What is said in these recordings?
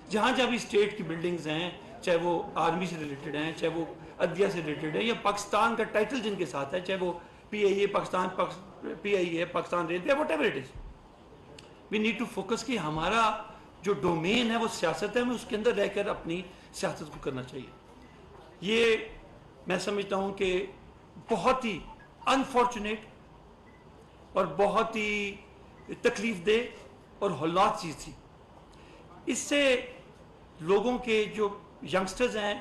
جہاں جہاں بھی اسٹیٹ کی بلڈنگز ہیں، چاہے وہ آرمی سے ریلیٹڈ ہیں، چاہے وہ عدلیہ سے ریلیٹڈ ہے، یا پاکستان کا ٹائٹل جن کے ساتھ ہے، چاہے وہ P I A Pakistan railway, whatever it is, we need to focus کہ ہمارا جو ڈومین ہے وہ سیاست ہے، ہمیں اس کے اندر رہ کر اپنی سیاست کو کرنا چاہیے. یہ میں سمجھتا ہوں کہ بہت ہی انفارچونیٹ اور بہت ہی تکلیف دہ اور ہولناک چیز تھی. اس سے لوگوں کے جو ینگسٹرز ہیں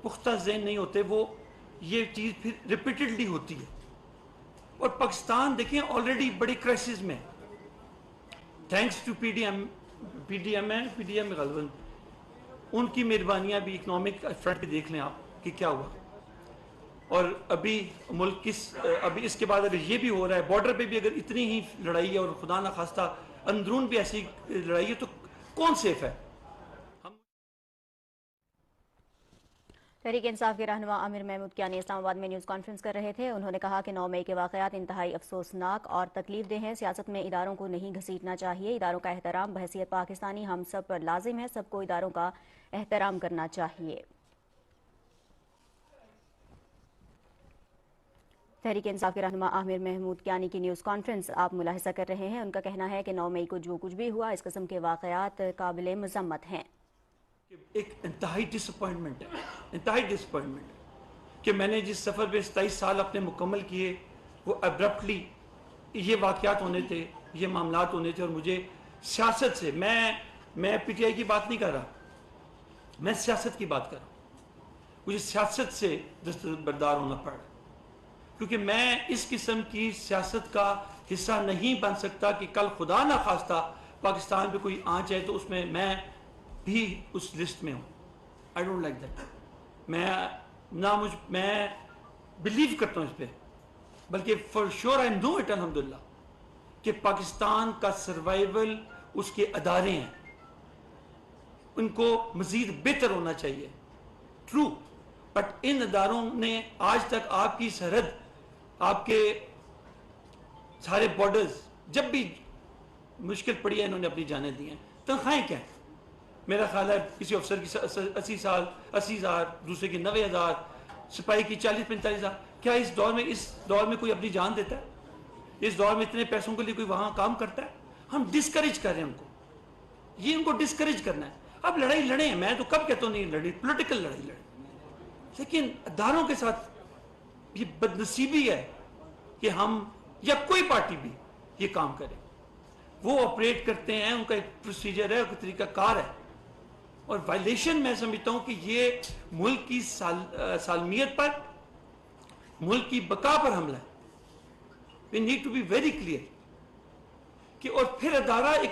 پختہ ذہن نہیں ہوتے، وہ یہ چیز پھر ریپیٹڈلی ہوتی ہے. اور پاکستان دیکھیں آلریڈی بڑی کرائسس میں، thanks to P D M غالباً ان کی مہربانیاں بھی اکنامک فرنٹ پہ دیکھ لیں آپ کہ کیا ہوا. اور ابھی ملک ابھی اس کے بعد اگر یہ بھی ہو رہا ہے، بارڈر پہ بھی اگر اتنی ہی لڑائی ہے اور خدا نخواستہ اندرون بھی ایسی لڑائی ہے، تو کون سیف ہے؟ تحریک انصاف کے رہنما عامر محمود کیانی اسلام آباد میں نیوز کانفرنس کر رہے تھے. انہوں نے کہا کہ 9 مئی کے واقعات انتہائی افسوسناک اور تکلیف دہ ہیں. سیاست میں اداروں کو نہیں گھسیٹنا چاہیے. اداروں کا احترام بحیثیت پاکستانی ہم سب پر لازم ہے. سب کو اداروں کا احترام کرنا چاہیے. تحریک انصاف کے رہنما عامر محمود کیانی کی نیوز کانفرنس آپ ملاحظہ کر رہے ہیں. ان کا کہنا ہے کہ 9 مئی کو جو کچھ بھی ہوا اس قسم کے واقعات قابل مذمت ہیں. ایک انتہائی ڈس اپوائنٹمنٹ کہ میں نے جس سفر پہ 27 سال اپنے مکمل کیے، وہ ابرپٹلی یہ واقعات ہونے تھے، یہ معاملات ہونے تھے. اور مجھے سیاست سے میں پی ٹی آئی کی بات نہیں کر رہا، میں سیاست کی بات کر رہا ہوں. مجھے سیاست سے دستبردار ہونا پڑا، کیونکہ میں اس قسم کی سیاست کا حصہ نہیں بن سکتا کہ کل خدا نہ خواستہ پاکستان پہ کوئی آنچ جائے تو اس میں بھی اس لسٹ میں ہوں. I don't like that. میں بلیو کرتا ہوں اس پہ، بلکہ for sure I know it الحمدللہ کہ پاکستان کا سروائیول اس کے ادارے ہیں، ان کو مزید بہتر ہونا چاہیے. ٹرو، بٹ ان اداروں نے آج تک آپ کی سرحد، آپ کے سارے بارڈرز جب بھی مشکل پڑی ہے انہوں نے اپنی جانیں دی ہیں. تنخواہیں کیا ہیں؟ میرا خیال ہے کسی افسر کی 80,000، دوسرے کی 90,000، سپاہی کی 40-45,000. کیا اس دور میں کوئی اپنی جان دیتا ہے؟ اس دور میں اتنے پیسوں کے لیے کوئی وہاں کام کرتا ہے؟ ہم ڈسکریج کر رہے ہیں ان کو. یہ ان کو ڈسکریج کرنا ہے. اب لڑائی لڑیں، میں تو کب کہتا ہوں نہیں لڑی، پولیٹیکل لڑائی لڑیں، لیکن اداروں کے ساتھ یہ بدنصیبی ہے کہ ہم یا کوئی پارٹی بھی یہ کام کرے. وہ آپریٹ کرتے ہیں، ان کا ایک پروسیجر ہے، ایک طریقہ کار ہے. اور وائلیشن میں سمجھتا ہوں کہ یہ ملک کی سالمیت پر، ملک کی بقا پر حملہ ہے. We need to be very clear کہ اور پھر ادارہ ایک